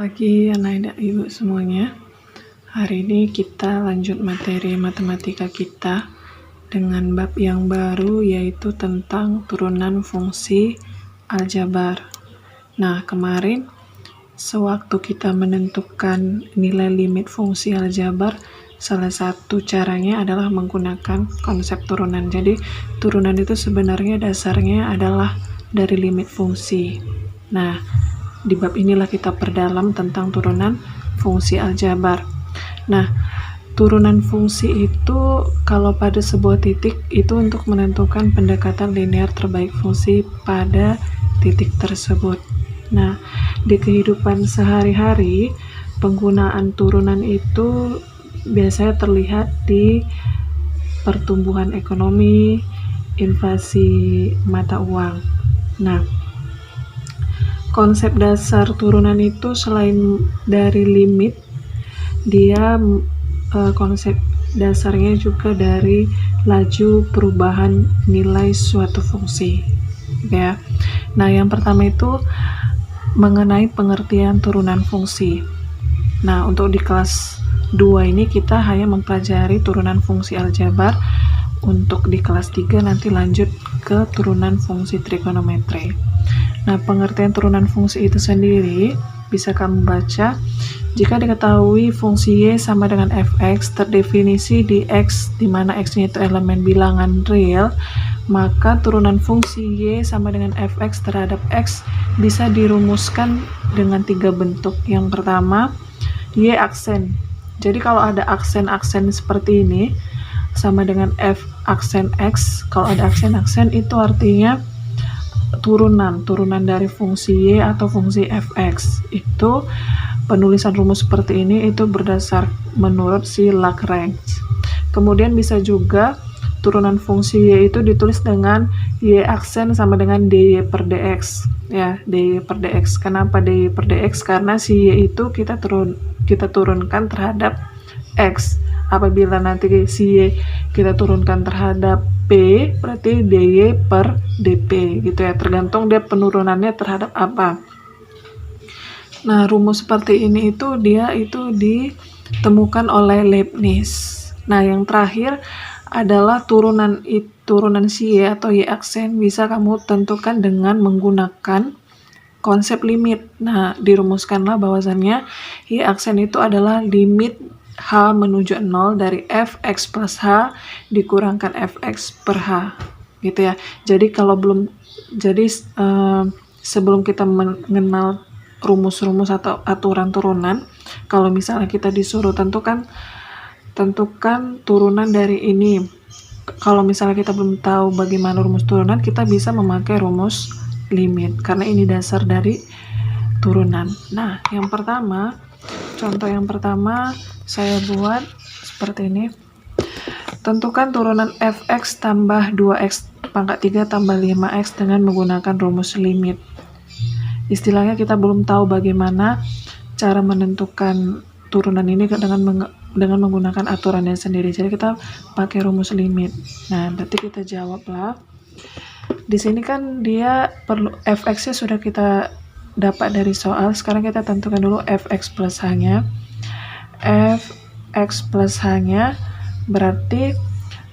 Pagi anak dan ibu semuanya. Hari ini kita lanjut materi matematika kita dengan bab yang baru, yaitu tentang turunan fungsi aljabar. Nah, kemarin sewaktu kita menentukan nilai limit fungsi aljabar, salah satu caranya adalah menggunakan konsep turunan. Jadi turunan itu sebenarnya dasarnya adalah dari limit fungsi. Nah, di bab inilah kita perdalam tentang turunan fungsi aljabar. Nah, turunan fungsi itu kalau pada sebuah titik itu untuk menentukan pendekatan linear terbaik fungsi pada titik tersebut. Nah, di kehidupan sehari-hari penggunaan turunan itu biasanya terlihat di pertumbuhan ekonomi, inflasi mata uang. Nah, konsep dasar turunan itu selain dari limit, dia konsep dasarnya juga dari laju perubahan nilai suatu fungsi, ya. Nah, yang pertama itu mengenai pengertian turunan fungsi. Nah, untuk di kelas 2 ini kita hanya mempelajari turunan fungsi aljabar. Untuk di kelas 3 nanti lanjut ke turunan fungsi trigonometri. Nah, pengertian turunan fungsi itu sendiri bisa kamu baca. Jika diketahui fungsi y sama dengan fx terdefinisi di x, di mana x-nya itu elemen bilangan real, maka turunan fungsi y sama dengan fx terhadap x bisa dirumuskan dengan 3 bentuk. Yang pertama, y aksen. Jadi kalau ada aksen-aksen seperti ini sama dengan f aksen x. Kalau ada aksen-aksen itu artinya turunan dari fungsi y atau fungsi fx. Itu penulisan rumus seperti ini itu berdasar menurut si Lagrange. Kemudian bisa juga turunan fungsi y itu ditulis dengan y aksen sama dengan dy per dx, ya, dy per dx. Kenapa dy per dx? Karena si y itu kita turunkan terhadap x. Apabila nanti si y kita turunkan terhadap p, berarti dy per dp, gitu ya, tergantung dia penurunannya terhadap apa. Nah, rumus seperti ini itu ditemukan oleh Leibniz. Nah, yang terakhir adalah turunan si y atau y aksen bisa kamu tentukan dengan menggunakan konsep limit. Nah, dirumuskanlah bahwasannya y aksen itu adalah limit h menuju 0 dari fx plus h dikurangkan fx per h, gitu ya. Jadi sebelum kita mengenal rumus-rumus atau aturan turunan, kalau misalnya kita disuruh tentukan turunan dari ini, kalau misalnya kita belum tahu bagaimana rumus turunan, kita bisa memakai rumus limit karena ini dasar dari turunan. Nah, contoh yang pertama saya buat seperti ini. Tentukan turunan fx tambah 2x pangkat 3 tambah 5x dengan menggunakan rumus limit. Istilahnya kita belum tahu bagaimana cara menentukan turunan ini dengan menggunakan aturannya sendiri. Jadi kita pakai rumus limit. Nah, berarti kita jawablah. Di sini kan dia perlu fx-nya sudah kita dapat dari soal. Sekarang kita tentukan dulu fx plus h-nya. Fx plus h-nya berarti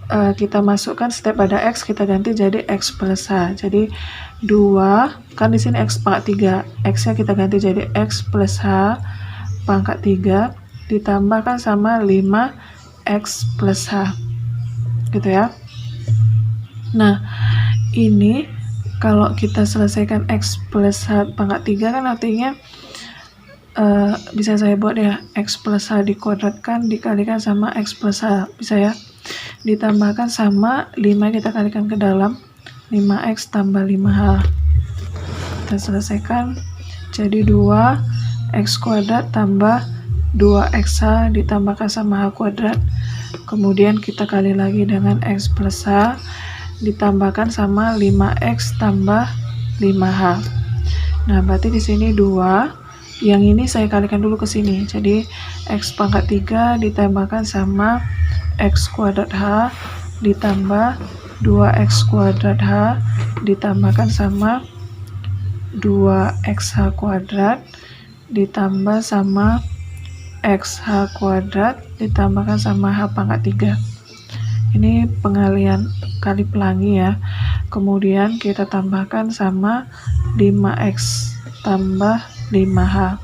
kita masukkan setiap ada x kita ganti jadi x plus h. Jadi 2, kan di sini x pangkat 3, x-nya kita ganti jadi x plus h pangkat 3 ditambahkan sama 5x plus h, gitu ya. Nah, ini kalau kita selesaikan x plus h pangkat 3 kan artinya bisa saya buat ya, x plus h dikuadratkan dikalikan sama x plus h, bisa ya, ditambahkan sama 5 kita kalikan ke dalam 5x tambah 5h. Kita selesaikan jadi 2x kuadrat tambah 2xh ditambahkan sama h kuadrat, kemudian kita kali lagi dengan x plus h ditambahkan sama 5x tambah 5h. Nah, berarti di sini 2, yang ini saya kalikan dulu ke sini, jadi x pangkat 3 ditambahkan sama x kuadrat h ditambah 2x kuadrat h ditambahkan sama 2xh kuadrat ditambah sama XH kuadrat ditambahkan sama H pangkat 3. Ini pengalian kali pelangi ya. Kemudian kita tambahkan sama 5X tambah 5H.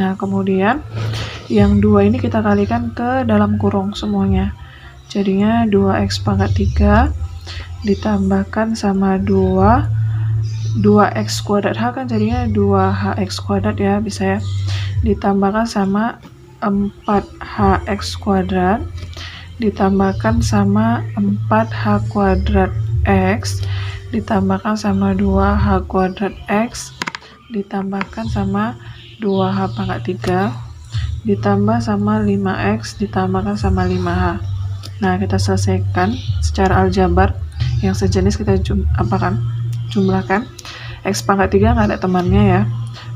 Nah, kemudian yang 2 ini kita kalikan ke dalam kurung semuanya. Jadinya 2X pangkat 3 ditambahkan sama 2X kuadrat H kan jadinya 2HX kuadrat ya, bisa ya. Ditambahkan sama 4HX kuadrat ditambahkan sama 4H kuadrat X ditambahkan sama 2H kuadrat X ditambahkan sama 2H pangkat 3 ditambah sama 5X ditambahkan sama 5H. Nah, kita selesaikan secara aljabar yang sejenis, kita jumlahkan. X pangkat 3 nggak ada temannya ya,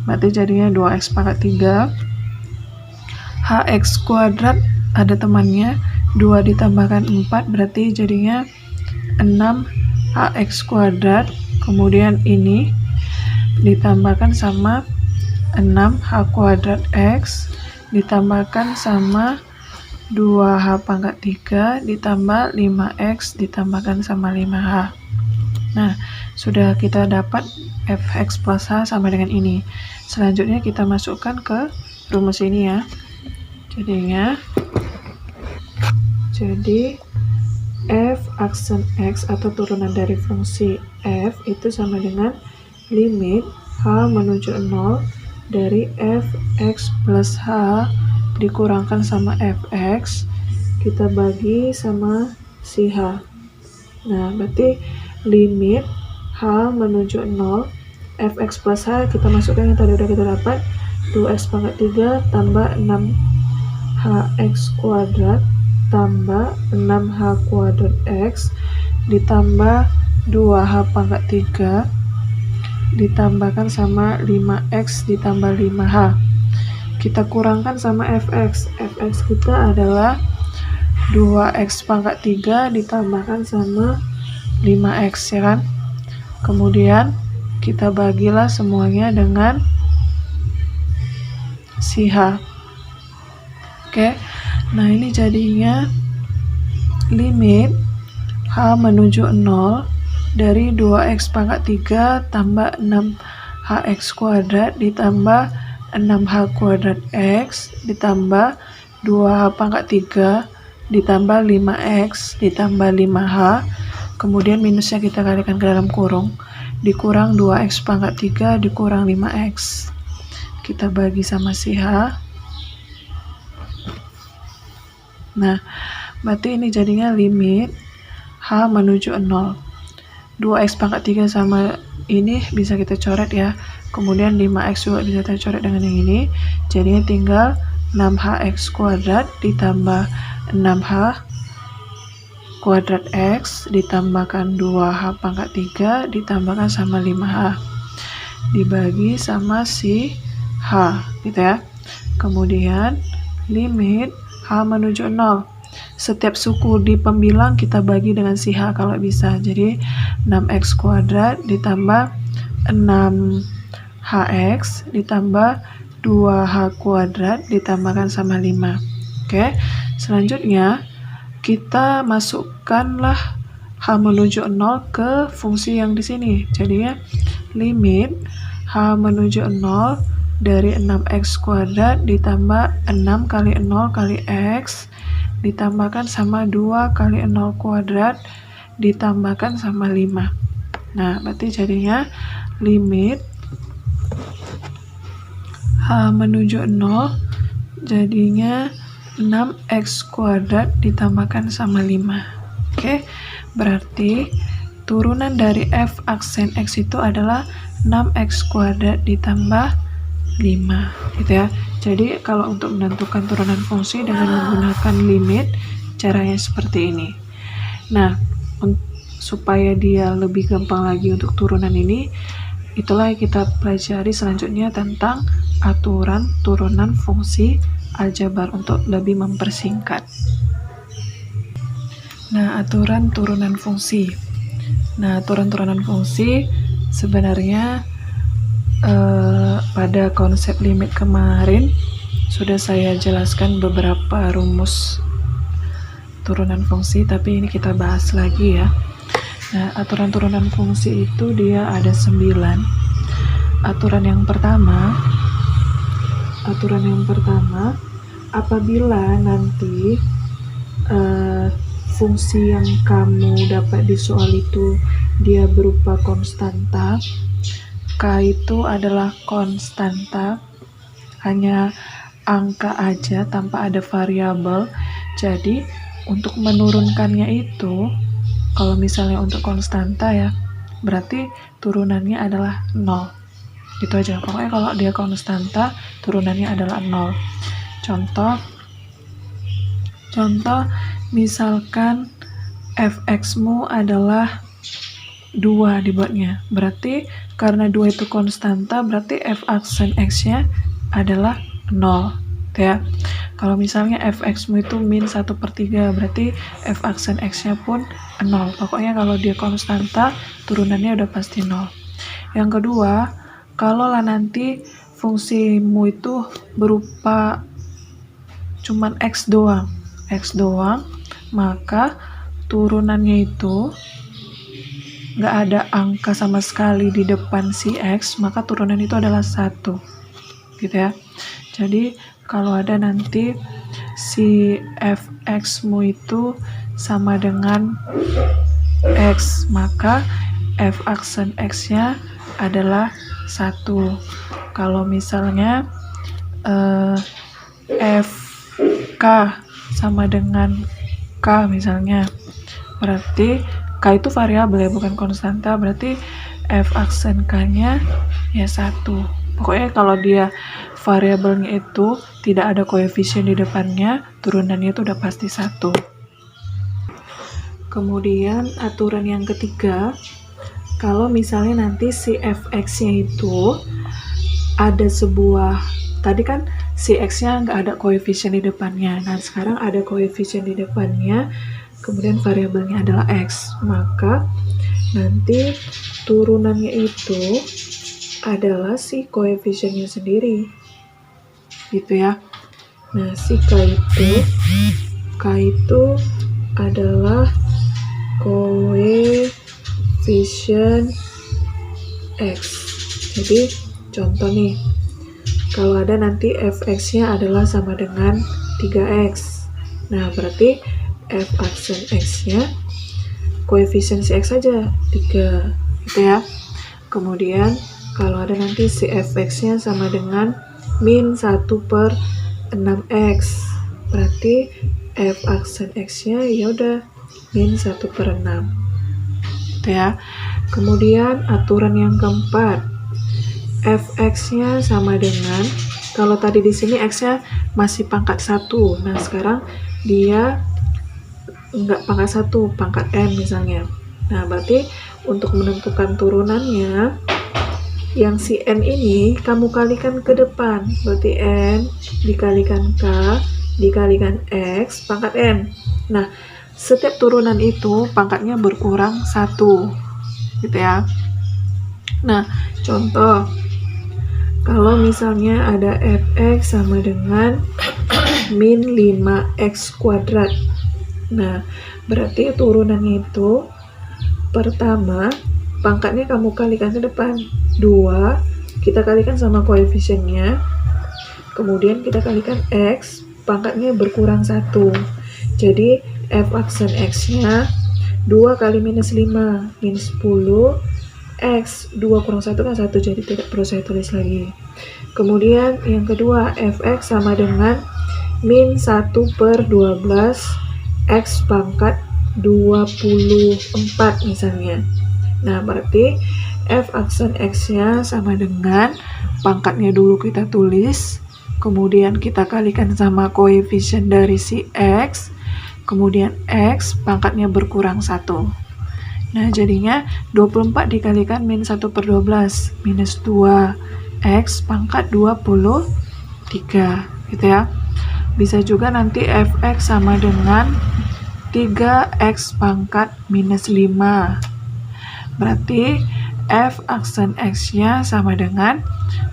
berarti jadinya 2X pangkat 3. HX kuadrat ada temannya, 2 ditambahkan 4 berarti jadinya 6HX kuadrat. Kemudian ini ditambahkan sama 6H kuadrat X ditambahkan sama 2H pangkat 3 ditambah 5X ditambahkan sama 5H. Nah, sudah kita dapat fx plus h sama dengan ini. Selanjutnya kita masukkan ke rumus ini ya. Jadi f aksen x atau turunan dari fungsi f itu sama dengan limit h menuju 0 dari fx plus h dikurangkan sama fx, kita bagi sama si h. Nah, berarti limit h menuju 0 fx plus h kita masukkan yang tadi udah kita dapat, 2x pangkat 3 tambah 6hx kuadrat tambah 6h kuadrat x ditambah 2h pangkat 3 ditambahkan sama 5x ditambah 5h. Kita kurangkan sama fx. Fx kita adalah 2x pangkat 3 ditambahkan sama 5x ya kan. Kemudian kita bagilah semuanya dengan si h. Oke. Nah, ini jadinya limit h menuju 0 dari 2x pangkat 3 tambah 6hx kuadrat ditambah 6h kuadrat x ditambah 2h pangkat 3 ditambah 5x ditambah 5h, kemudian minusnya kita kalikan ke dalam kurung, dikurang 2x pangkat 3 dikurang 5x, kita bagi sama si h. Nah, berarti ini jadinya limit h menuju 0. 2x pangkat 3 sama ini bisa kita coret ya. Kemudian 5x juga bisa kita coret dengan yang ini. Jadinya tinggal 6hx kuadrat ditambah 6h kuadrat x ditambahkan 2h pangkat 3 ditambahkan sama 5h. Dibagi sama si h gitu ya. Kemudian limit h menuju 0. Setiap suku di pembilang kita bagi dengan si h kalau bisa. Jadi 6x kuadrat ditambah 6hx ditambah 2h kuadrat ditambahkan sama 5. Oke. Selanjutnya kita masukkanlah h menuju 0 ke fungsi yang di sini. Jadinya limit h menuju 0 dari 6x kuadrat ditambah 6 kali 0 kali x ditambahkan sama 2 kali 0 kuadrat ditambahkan sama 5. Nah, berarti jadinya limit h menuju 0 jadinya 6x kuadrat ditambahkan sama 5. Oke, berarti turunan dari f aksen x itu adalah 6x kuadrat ditambah 5 gitu ya. Jadi kalau untuk menentukan turunan fungsi dengan menggunakan limit, caranya seperti ini. Nah, supaya dia lebih gampang lagi untuk turunan ini, itulah yang kita pelajari selanjutnya tentang aturan turunan fungsi aljabar untuk lebih mempersingkat. Nah, aturan turunan fungsi. Nah, aturan turunan fungsi sebenarnya pada konsep limit kemarin sudah saya jelaskan beberapa rumus turunan fungsi, tapi ini kita bahas lagi ya. Nah, aturan turunan fungsi itu dia ada 9. Aturan yang pertama, apabila nanti fungsi yang kamu dapat di soal itu dia berupa konstanta, K itu adalah konstanta, hanya angka aja tanpa ada variabel. Jadi untuk menurunkannya itu, kalau misalnya untuk konstanta ya, berarti turunannya adalah 0. Gitu aja. Pokoknya kalau dia konstanta, turunannya adalah 0. Contoh misalkan fx-mu adalah 2 dibuatnya. Berarti karena 2 itu konstanta, berarti f aksen x-nya adalah 0. Ya. Kalau misalnya fx-mu itu min 1/3, berarti f aksen x-nya pun 0. Pokoknya kalau dia konstanta, turunannya udah pasti 0. Yang kedua, kalau lah nanti fungsimu itu berupa cuman x doang, maka turunannya itu nggak ada angka sama sekali di depan si x, maka turunan itu adalah 1, gitu ya. Jadi kalau ada nanti si fx-mu itu sama dengan x, maka f aksen x-nya adalah 1. Kalau misalnya fk sama dengan k misalnya, berarti K itu variabel ya, bukan konstanta, berarti F aksen K-nya ya 1. Pokoknya kalau dia variabelnya itu tidak ada koefisien di depannya, turunannya itu udah pasti 1. Kemudian aturan yang ketiga, kalau misalnya nanti si Fx-nya itu ada sebuah, tadi kan si X-nya nggak ada koefisien di depannya, nah sekarang ada koefisien di depannya, kemudian variabelnya adalah X, maka nanti turunannya itu adalah si koefisiennya sendiri, gitu ya. Nah, si K itu adalah koefisien X. Jadi contoh nih, kalau ada nanti fx-nya adalah sama dengan 3x, nah berarti f aksen x-nya koefisien si x saja 3, gitu ya. Kemudian kalau ada nanti si fx-nya sama dengan min 1/6x, berarti f aksen x-nya ya udah min 1/6, gitu ya. Kemudian aturan yang keempat, fx-nya sama dengan, kalau tadi di sini x-nya masih pangkat 1, nah sekarang dia enggak pangkat 1, pangkat n misalnya. Nah, berarti untuk menentukan turunannya, yang si n ini kamu kalikan ke depan, berarti n dikalikan k dikalikan x pangkat n. Nah, setiap turunan itu pangkatnya berkurang 1, gitu ya. Nah, contoh, kalau misalnya ada fx sama dengan min 5x kuadrat, nah berarti turunannya itu pertama pangkatnya kamu kalikan ke depan 2, kita kalikan sama koefisiennya, kemudian kita kalikan x, pangkatnya berkurang 1, jadi f aksen x-nya 2 kali minus 5 minus 10 x, 2 kurang 1 kan 1, jadi tidak perlu saya tulis lagi. Kemudian yang kedua, fx sama dengan min 1/12 x pangkat 24 misalnya. Nah, berarti f aksen x-nya sama dengan pangkatnya dulu kita tulis, kemudian kita kalikan sama koefisien dari si x, kemudian x pangkatnya berkurang 1. Nah, jadinya 24 dikalikan min 1/12 minus 2 x pangkat 23, gitu ya. Bisa juga nanti fx sama dengan 3x pangkat minus 5. Berarti F aksen X-nya sama dengan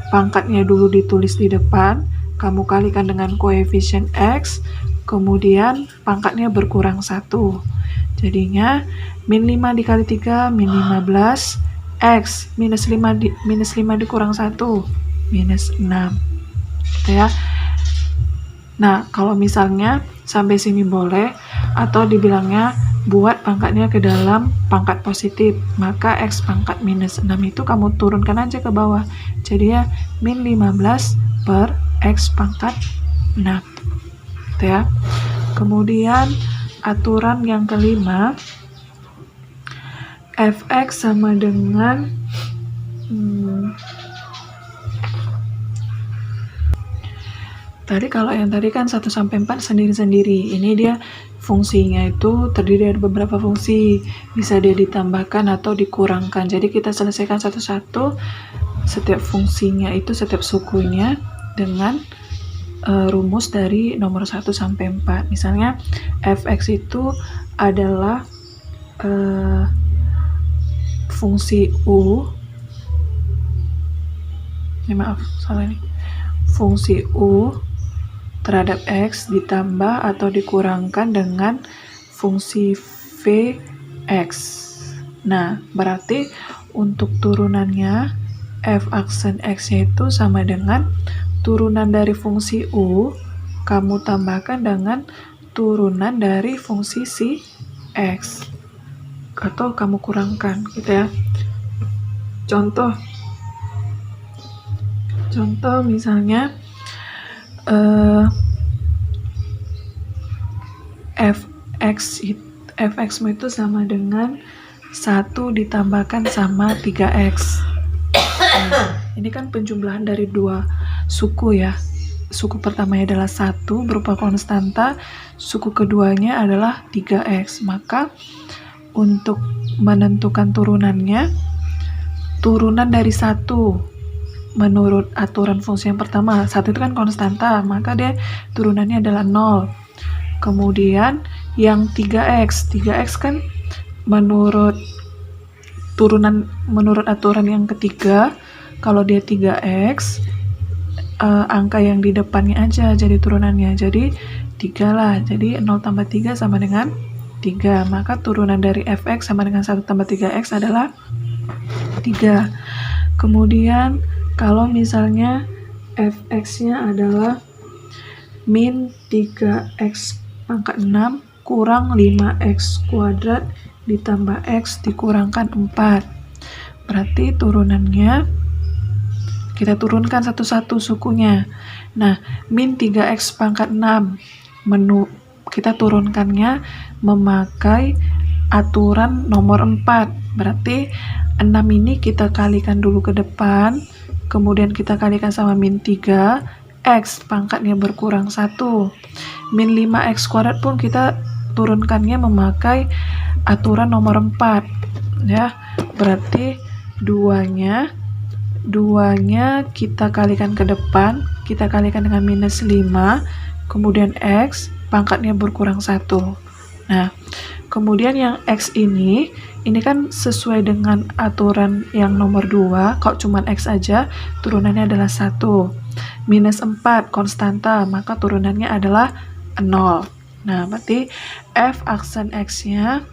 pangkatnya dulu ditulis di depan, kamu kalikan dengan koefisien X, kemudian pangkatnya berkurang 1. Jadinya min 5 dikali 3, min 15, X, minus 5 dikurang 1, minus 6. Gitu ya. Nah, kalau misalnya sampai sini boleh, atau dibilangnya buat pangkatnya ke dalam pangkat positif, maka X pangkat minus 6 itu kamu turunkan aja ke bawah. Jadi ya, min 15 per X pangkat 6. Gitu ya. Kemudian aturan yang kelima, Fx sama dengan kalau yang tadi kan 1 sampai 4 sendiri-sendiri. Ini dia fungsinya itu terdiri dari beberapa fungsi. Bisa dia ditambahkan atau dikurangkan. Jadi kita selesaikan satu-satu setiap fungsinya itu, setiap sukunya dengan rumus dari nomor 1 sampai 4. Misalnya Fx itu adalah fungsi U. Fungsi U terhadap X ditambah atau dikurangkan dengan fungsi Vx. Nah, berarti untuk turunannya F aksen X itu sama dengan turunan dari fungsi U kamu tambahkan dengan turunan dari fungsi si X, atau kamu kurangkan gitu ya. Contoh misalnya Fx itu sama dengan 1 ditambahkan sama 3x. Nah, ini kan penjumlahan dari dua suku ya. Suku pertamanya adalah 1 berupa konstanta, suku keduanya adalah 3x. Maka untuk menentukan turunannya, turunan dari 1 menurut aturan fungsi yang pertama, 1 itu kan konstanta, maka dia turunannya adalah 0. Kemudian yang 3x kan menurut aturan yang ketiga, kalau dia 3x, angka yang di depannya aja jadi turunannya, jadi 3 lah. Jadi 0 tambah 3 sama dengan 3, maka turunan dari Fx sama dengan 1 tambah 3x adalah 3. Kemudian kalau misalnya Fx-nya adalah min 3x pangkat 6 kurang 5x kuadrat ditambah x dikurangkan 4. Berarti turunannya kita turunkan satu-satu sukunya. Nah, min 3x pangkat 6 kita turunkannya memakai aturan nomor 4. Berarti 6 ini kita kalikan dulu ke depan, kemudian kita kalikan sama min 3, x pangkatnya berkurang 1. Min 5x kuadrat pun kita turunkannya memakai aturan nomor 4 ya. Berarti duanya kita kalikan ke depan, kita kalikan dengan minus 5, kemudian x pangkatnya berkurang 1. Nah, kemudian yang x ini kan sesuai dengan aturan yang nomor 2. Kalau cuma x aja, turunannya adalah 1. Minus 4, konstanta, maka turunannya adalah 0. Nah, berarti F aksen X-nya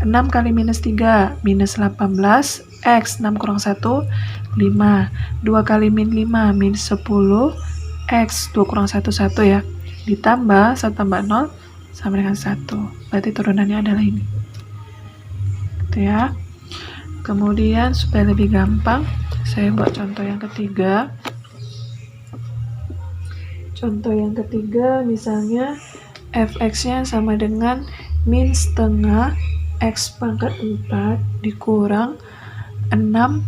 6 kali minus 3, minus 18, X 6 kurang 1, 5. 2 kali min 5, min 10, X 2 kurang 1, 1 ya. Ditambah 1 tambah 0, sama dengan 1. Berarti turunannya adalah ini. Gitu ya. Kemudian supaya lebih gampang, saya buat contoh yang ketiga. Contoh yang ketiga misalnya Fx-nya sama dengan min setengah x pangkat 4 dikurang 6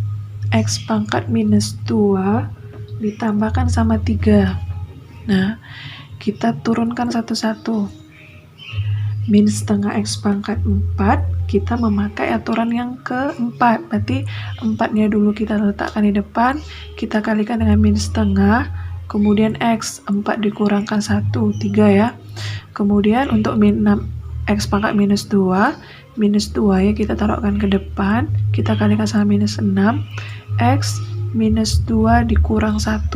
x pangkat minus 2 ditambahkan sama 3. Nah, kita turunkan satu-satu. Min setengah x pangkat 4 kita memakai aturan yang keempat. Berarti 4-nya dulu kita letakkan di depan, kita kalikan dengan min setengah, kemudian x 4 dikurangkan 1, 3 ya. Kemudian untuk min 6 x pangkat minus 2, minus 2 ya, kita taruhkan ke depan, kita kalikan sama minus 6, X minus 2 dikurang 1.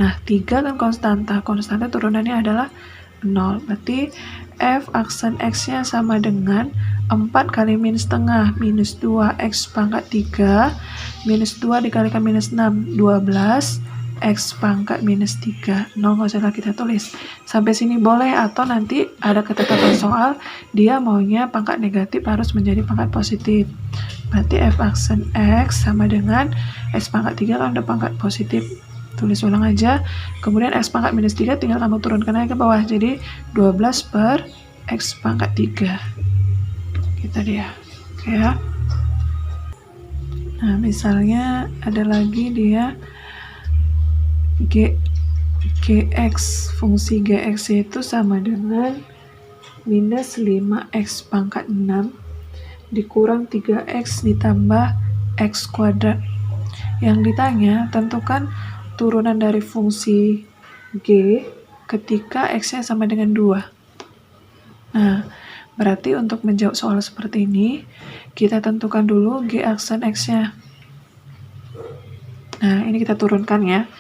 Nah, 3 kan konstanta turunannya adalah 0, berarti F aksen X-nya sama dengan 4 kali min setengah, minus 2 X pangkat 3, minus 2 dikalikan minus 6, 12, X pangkat minus 3, 0 nggak usah kita tulis. Sampai sini boleh, atau nanti ada ketetapan soal, dia maunya pangkat negatif harus menjadi pangkat positif. Berarti F aksen X sama dengan X pangkat 3 kan udah pangkat positif. Tulis ulang aja. Kemudian X pangkat minus 3 tinggal kamu turunkan aja ke bawah. Jadi 12 per X pangkat 3. Kita dia. Oke ya. Nah, misalnya ada lagi dia Gx, fungsi Gx itu sama dengan minus 5x pangkat 6 dikurang 3x ditambah x kuadrat. Yang ditanya, tentukan turunan dari fungsi G ketika x-nya sama dengan 2. Nah, berarti untuk menjawab soal seperti ini, kita tentukan dulu G aksen x-nya. Nah, ini kita turunkan ya.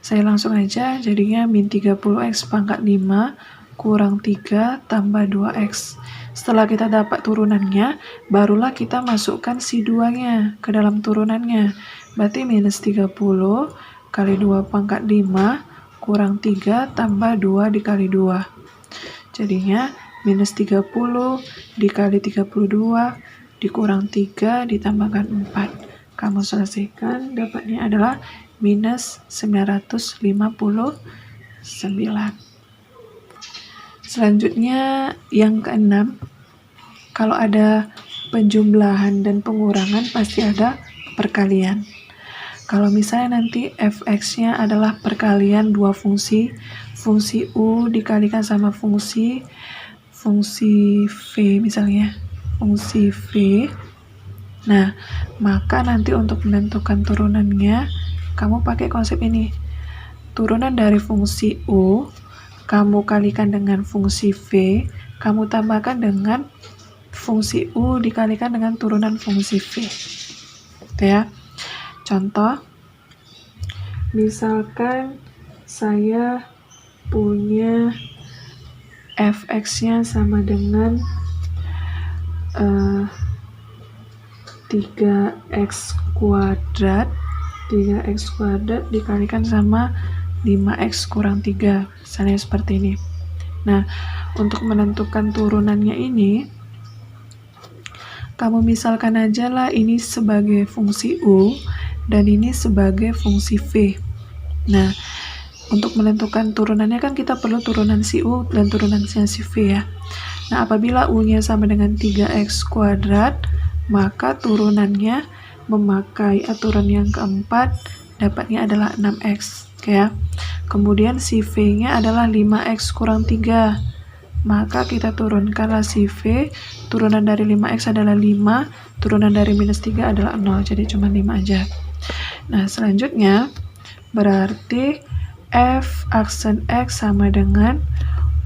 Saya langsung aja, jadinya min 30x pangkat 5 kurang 3 tambah 2x. Setelah kita dapat turunannya, barulah kita masukkan si 2-nya ke dalam turunannya. Berarti minus 30 kali 2 pangkat 5 kurang 3 tambah 2 dikali 2. Jadinya minus 30 dikali 32 dikurang 3 ditambahkan 4. Kamu selesaikan, dapatnya adalah minus 959. Selanjutnya yang keenam, kalau ada penjumlahan dan pengurangan pasti ada perkalian. Kalau misalnya nanti fx-nya adalah perkalian dua fungsi U dikalikan sama fungsi V misalnya, fungsi V. Nah, maka nanti untuk menentukan turunannya, kamu pakai konsep ini. Turunan dari fungsi U, kamu kalikan dengan fungsi V, kamu tambahkan dengan fungsi U dikalikan dengan turunan fungsi V. Gitu ya. Contoh, misalkan saya punya fx-nya sama dengan 3x kuadrat dikalikan sama 5x kurang 3, misalnya seperti ini. Nah, untuk menentukan turunannya ini, kamu misalkan aja lah ini sebagai fungsi U dan ini sebagai fungsi V. Nah, untuk menentukan turunannya kan kita perlu turunan si U dan turunan si V ya. Nah, apabila U-nya sama dengan 3x kuadrat, maka turunannya memakai aturan yang keempat, dapatnya adalah 6x. Oke ya. Kemudian si V-nya adalah 5x kurang 3. Maka kita turunkanlah si V, turunan dari 5x adalah 5, turunan dari minus 3 adalah 0, jadi cuma 5 aja. Nah, selanjutnya berarti F aksen X sama dengan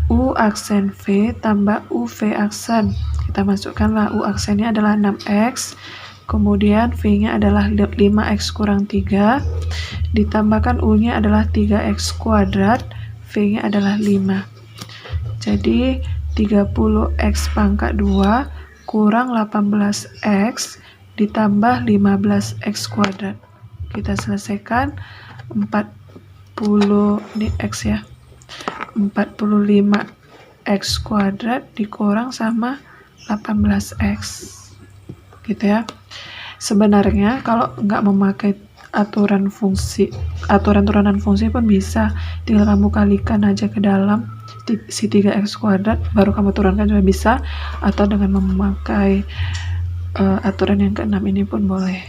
U aksen V tambah UV aksen. Kita masukkanlah U aksennya adalah 6x, kemudian V-nya adalah 5x kurang 3, ditambahkan U-nya adalah 3x kuadrat, V-nya adalah 5. Jadi 30x pangkat 2 kurang 18x ditambah 15x kuadrat. Kita selesaikan 40, ini x ya, 45x kuadrat dikurang sama 18x. Gitu ya. Sebenarnya kalau nggak memakai aturan turunan fungsi pun bisa, tinggal kamu kalikan aja ke dalam si 3x kuadrat baru kamu turunkan juga bisa, atau dengan memakai aturan yang keenam ini pun boleh.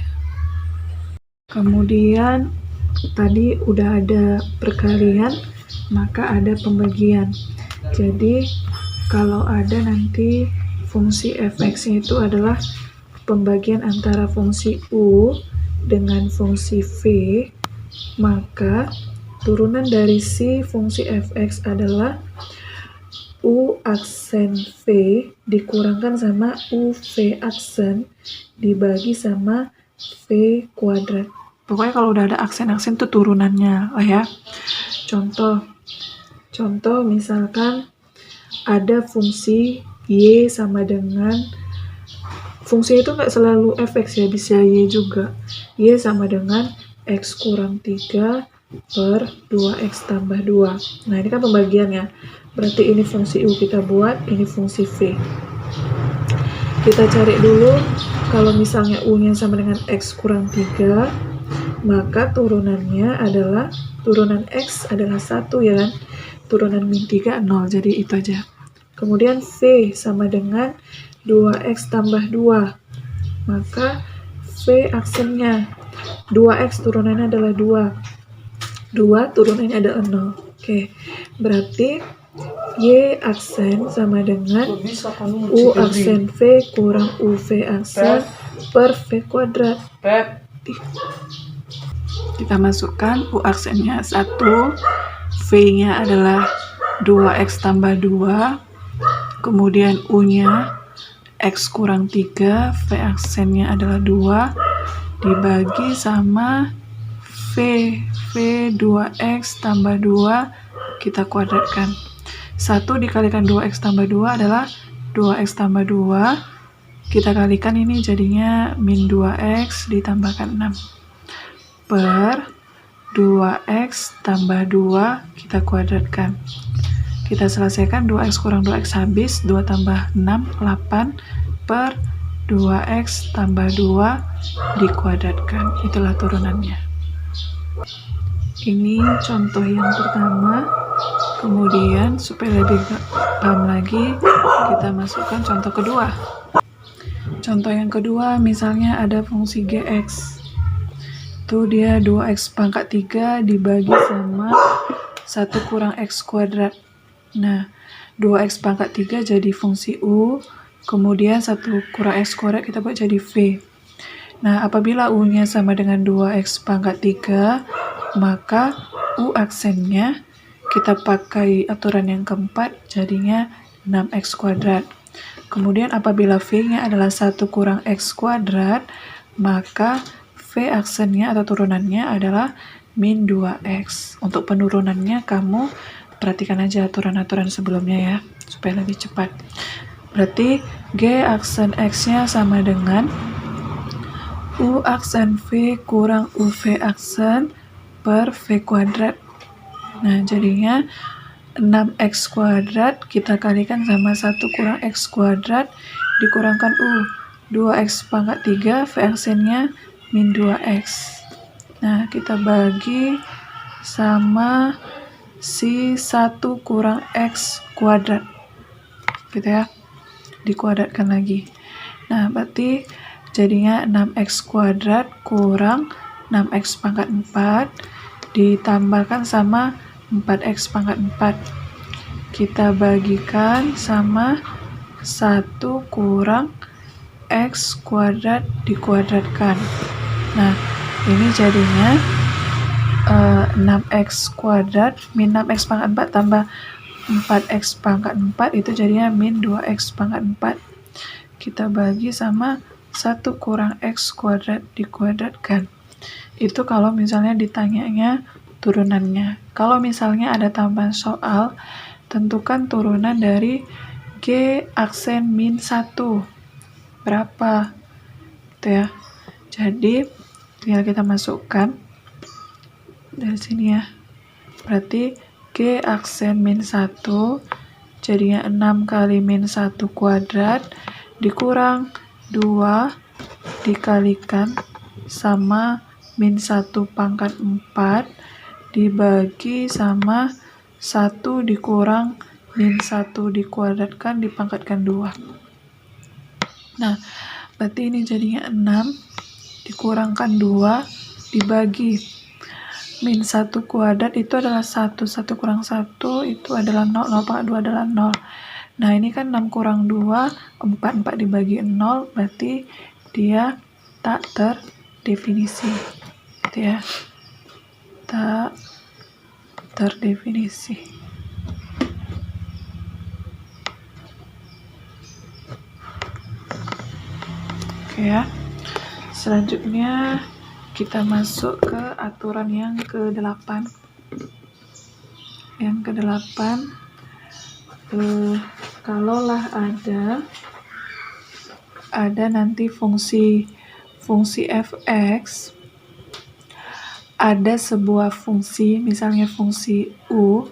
Kemudian tadi udah ada perkalian, maka ada pembagian. Jadi kalau ada nanti fungsi fx-nya itu adalah pembagian antara fungsi U dengan fungsi V, maka turunan dari si fungsi fx adalah U aksen V dikurangkan sama UV aksen dibagi sama V kuadrat. Pokoknya kalau udah ada aksen-aksen tuh turunannya lah ya. Contoh misalkan ada fungsi Y sama dengan, fungsi itu nggak selalu fx ya, bisa Y juga. Y sama dengan X kurang 3 per 2X tambah 2. Nah ini kan pembagiannya. Berarti ini fungsi U kita buat, ini fungsi V. Kita cari dulu, kalau misalnya U-nya sama dengan X kurang 3, maka turunannya adalah, turunan X adalah 1 ya kan? Turunan min 3, 0, jadi itu aja. Kemudian V sama dengan 2X tambah 2, maka V aksennya 2X turunannya adalah 2 turunannya adalah 0. Oke, berarti Y aksen sama dengan U aksen V kurang UV aksen per V kuadrat. Kita masukkan U aksennya 1, V-nya adalah 2X tambah 2, kemudian U-nya X kurang 3, V aksennya adalah 2, dibagi sama V 2X tambah 2, kita kuadratkan. 1 dikalikan 2X tambah 2 adalah 2X tambah 2, kita kalikan ini jadinya min 2X ditambahkan 6 per 2X tambah 2, kita kuadratkan. Kita selesaikan, 2X kurang 2X habis, 2 tambah 6, 8 per 2X tambah 2 dikuadratkan. Itulah turunannya. Ini contoh yang pertama. Kemudian supaya lebih paham lagi, kita masukkan contoh kedua. Contoh yang kedua, misalnya ada fungsi Gx. Itu dia 2X pangkat 3 dibagi sama 1 kurang X kuadrat. Nah, 2X pangkat 3 jadi fungsi U, kemudian 1 kurang X kuadrat kita buat jadi V. Nah, apabila U-nya sama dengan 2X pangkat 3, maka U aksennya kita pakai aturan yang keempat, jadinya 6X kuadrat. Kemudian apabila V-nya adalah 1 kurang X kuadrat, maka V aksennya atau turunannya adalah min 2X. Untuk penurunannya kamu perhatikan aja aturan-aturan sebelumnya ya, supaya lebih cepat. Berarti G aksen X-nya sama dengan U aksen V kurang UV aksen per V kuadrat. Nah, jadinya 6X kuadrat kita kalikan sama 1 kurang X kuadrat dikurangkan U. 2X pangkat 3, V aksennya min 2X. Nah, kita bagi sama si 1 kurang X kuadrat, gitu ya, dikuadratkan lagi. Nah, berarti jadinya 6X kuadrat kurang 6X pangkat 4 ditambahkan sama 4X pangkat 4. Kita bagikan sama 1 kurang X kuadrat dikuadratkan. Nah, ini jadinya 6X kuadrat min 6X pangkat 4 tambah 4X pangkat 4 itu jadinya min 2X pangkat 4. Kita bagi sama 1 kurang X kuadrat dikuadratkan. Itu kalau misalnya ditanyanya turunannya. Kalau misalnya ada tambahan soal, tentukan turunan dari G aksen min 1. Berapa? Gitu ya. Jadi, tinggal kita masukkan dari sini ya. Berarti G aksen min 1 jadinya 6 kali min 1 kuadrat dikurang 2 dikalikan sama min 1 pangkat 4 dibagi sama 1 dikurang min 1 dikuadratkan dipangkatkan 2. Nah, berarti ini jadinya 6 dikurangkan 2 dibagi min 1 kuadrat itu adalah 1, 1 kurang 1 itu adalah 0, 0 pangkat 2 adalah 0. Nah, ini kan 6 kurang 2, 4, 4 dibagi 0, berarti dia tak terdefinisi. Gitu ya. Tak terdefinisi. Oke ya. Selanjutnya kita masuk ke aturan yang ke-8. Yang ke-8, kalaulah ada nanti fungsi fx, ada sebuah fungsi, misalnya fungsi u,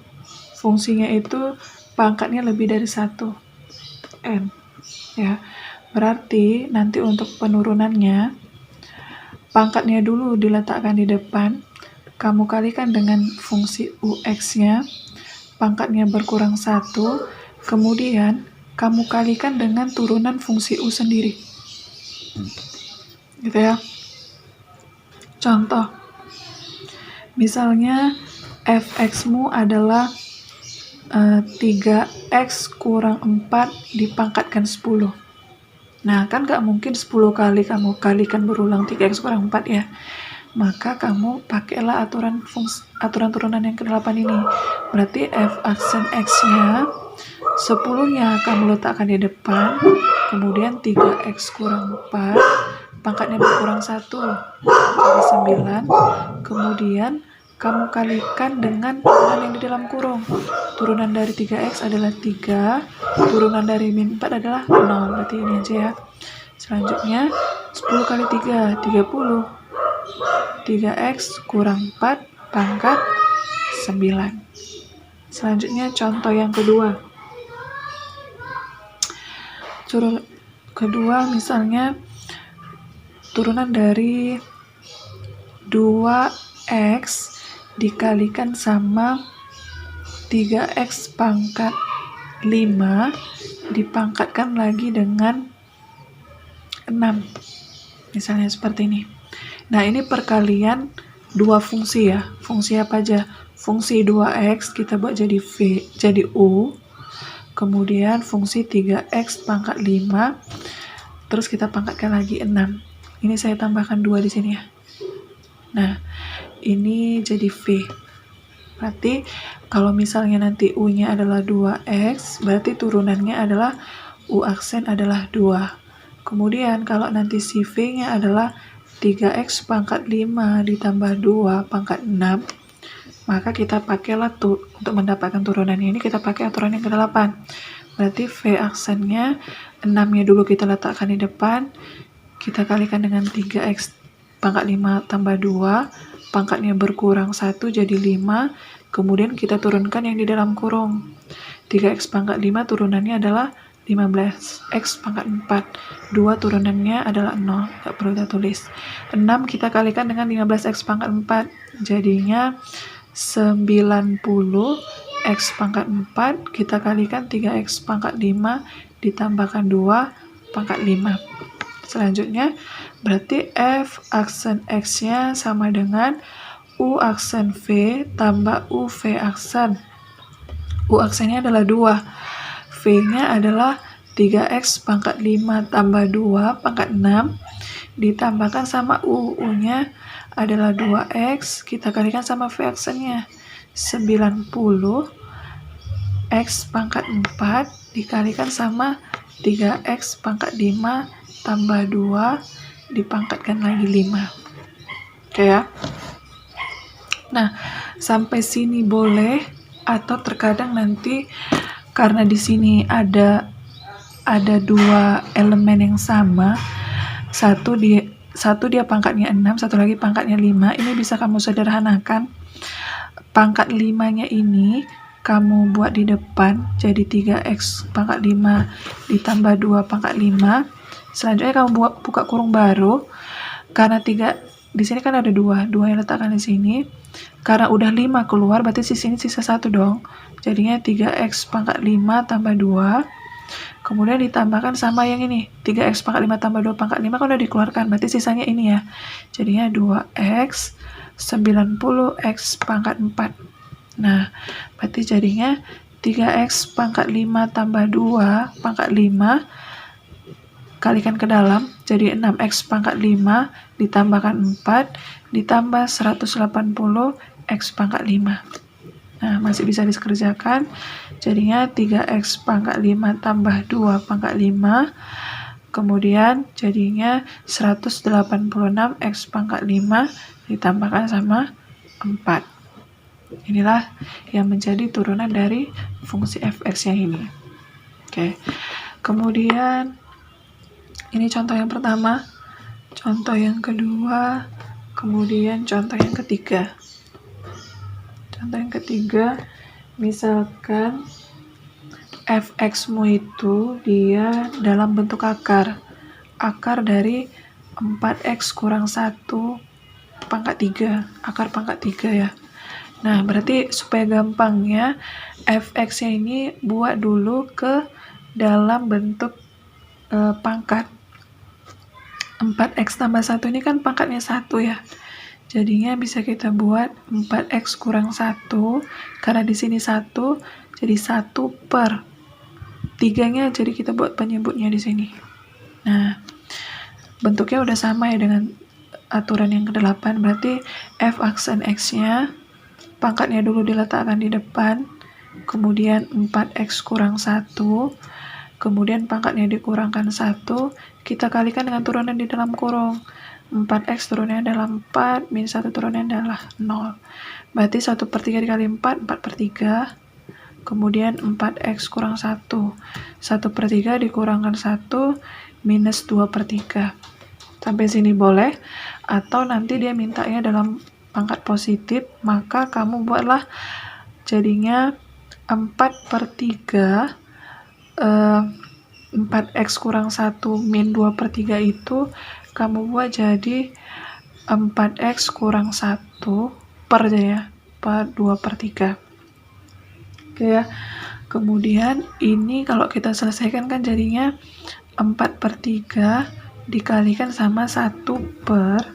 fungsinya itu pangkatnya lebih dari 1 n ya. Berarti nanti untuk penurunannya, pangkatnya dulu diletakkan di depan, kamu kalikan dengan fungsi ux-nya, pangkatnya berkurang 1, kemudian kamu kalikan dengan turunan fungsi u sendiri. Gitu ya. Contoh, misalnya fx-mu adalah 3x kurang 4 dipangkatkan 10. Nah, kan gak mungkin 10 kali kamu kalikan berulang 3x kurang 4 ya. Maka kamu pakailah aturan turunan yang ke-8 ini. Berarti f aksen x-nya 10-nya kamu letakkan di depan, kemudian 3x kurang 4, pangkatnya berkurang 1, jadi 9, kemudian kamu kalikan dengan turunan yang di dalam kurung. Turunan dari 3x adalah 3, turunan dari min 4 adalah 0, berarti ini aja ya. Selanjutnya 10 kali 3, 30. 3x kurang 4 pangkat 9. Selanjutnya contoh yang kedua. Misalnya turunan dari 2x dikalikan sama 3x pangkat 5 dipangkatkan lagi dengan 6. Misalnya seperti ini. Nah, ini perkalian dua fungsi ya. Fungsi apa aja? Fungsi 2x kita buat jadi jadi u. Kemudian fungsi 3x pangkat 5 terus kita pangkatkan lagi 6. Ini saya tambahkan 2 di sini ya. Nah, ini jadi v. Berarti kalau misalnya nanti u-nya adalah 2x, berarti turunannya adalah u aksen adalah 2. Kemudian kalau nanti si v-nya adalah 3x pangkat 5 ditambah 2 pangkat 6, maka kita pakailah untuk mendapatkan turunannya ini kita pakai aturan yang ke-8. Berarti v aksennya 6-nya dulu kita letakkan di depan, kita kalikan dengan 3x pangkat 5 tambah 2, pangkatnya berkurang 1 jadi 5, kemudian kita turunkan yang di dalam kurung. 3x pangkat 5 turunannya adalah 15x pangkat 4, 2 turunannya adalah 0, nggak perlu kita tulis. 6 kita kalikan dengan 15x pangkat 4, jadinya 90x pangkat 4, kita kalikan 3x pangkat 5 ditambahkan 2 pangkat 5. Selanjutnya berarti f aksen x-nya sama dengan u aksen v tambah u v aksen. U aksennya adalah 2, v-nya adalah 3x pangkat 5 tambah 2 pangkat 6 ditambahkan sama u-nya adalah 2x, kita kalikan sama v aksennya 90 x pangkat 4 dikalikan sama 3x pangkat 5 tambah 2 dipangkatkan lagi 5. Oke ya. Nah, sampai sini boleh, atau terkadang nanti karena di sini ada 2 elemen yang sama, satu dia pangkatnya 6, satu lagi pangkatnya 5. Ini bisa kamu sederhanakan. Pangkat 5-nya ini kamu buat di depan jadi 3x pangkat 5 ditambah 2 pangkat 5. Selanjutnya kamu buka kurung baru. Karena 3 di sini kan ada 2 yang letakkan di sini. Karena udah 5 keluar, berarti di sini sisa 1 dong. Jadinya 3x pangkat 5 tambah 2. Kemudian ditambahkan sama yang ini, 3x pangkat 5 tambah 2 pangkat 5 kan udah dikeluarkan, berarti sisanya ini ya. Jadinya 2x 90x pangkat 4. Nah, berarti jadinya 3x pangkat 5 tambah 2 pangkat 5 kalikan ke dalam, jadi 6x pangkat 5 ditambahkan 4 ditambah 180x pangkat 5. Nah, masih bisa dikerjakan. Jadinya 3x pangkat 5 tambah 2 pangkat 5 Kemudian jadinya 186 X pangkat 5 ditambahkan sama 4. Inilah yang menjadi turunan dari fungsi fx yang ini. Oke. Kemudian ini contoh yang pertama, contoh yang kedua, kemudian contoh yang ketiga. Contoh yang ketiga, misalkan fx-mu itu dia dalam bentuk akar dari 4x kurang 1 pangkat 3, akar pangkat 3 ya. Nah, berarti supaya gampangnya fx-nya ini buat dulu ke dalam bentuk pangkat. 4x tambah 1 ini kan pangkatnya 1 ya. Jadinya bisa kita buat 4x kurang 1, karena di sini 1, jadi 1 per 3-nya, jadi kita buat penyebutnya di sini. Nah, bentuknya udah sama ya dengan aturan yang ke-8, berarti f aksen x-nya, pangkatnya dulu diletakkan di depan, kemudian 4x kurang 1, kemudian pangkatnya dikurangkan 1, kita kalikan dengan turunan di dalam kurung. 4x turunnya adalah 4, min 1 turunnya adalah 0. Berarti 1 per 3 dikali 4, 4 per 3. Kemudian 4x kurang 1. 1 per 3 dikurangkan 1, minus 2 per 3. Sampai sini boleh. Atau nanti dia mintanya dalam pangkat positif, maka kamu buatlah jadinya 4 per 3, 4x kurang 1 min 2 per 3 itu kamu buat jadi 4x kurang 1 per ya, per 2 per 3. Oke ya. Kemudian ini kalau kita selesaikan kan jadinya 4 per 3 dikalikan sama 1 per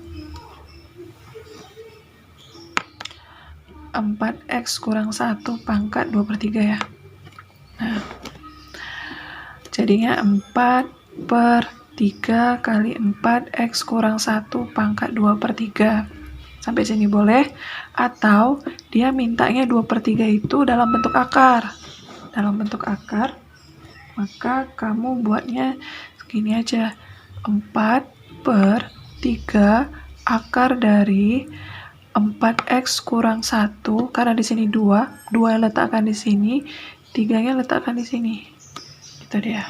4x kurang 1 pangkat 2 per 3 ya. Nah, jadinya 4 per 3 kali 4x kurang 1 pangkat 2 per 3. Sampai sini boleh. Atau dia mintanya 2 per 3 itu dalam bentuk akar. Dalam bentuk akar, maka kamu buatnya segini aja. 4 per 3 akar dari 4x kurang 1, karena di sini 2 letakkan di sini, 3-nya letakkan di sini. Itu dia.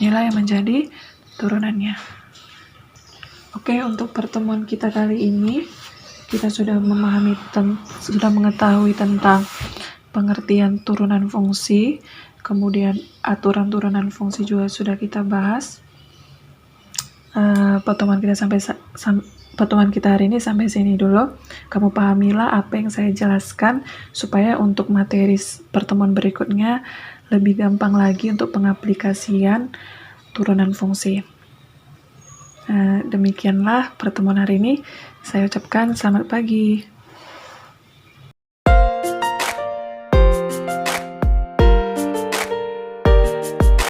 Inilah yang menjadi turunannya. Oke, untuk pertemuan kita kali ini kita sudah mengetahui tentang pengertian turunan fungsi, kemudian aturan turunan fungsi juga sudah kita bahas. Pertemuan kita hari ini sampai sini dulu. Kamu pahamilah apa yang saya jelaskan supaya untuk materi pertemuan berikutnya lebih gampang lagi untuk pengaplikasian turunan fungsi. Demikianlah pertemuan hari ini. Saya ucapkan selamat pagi.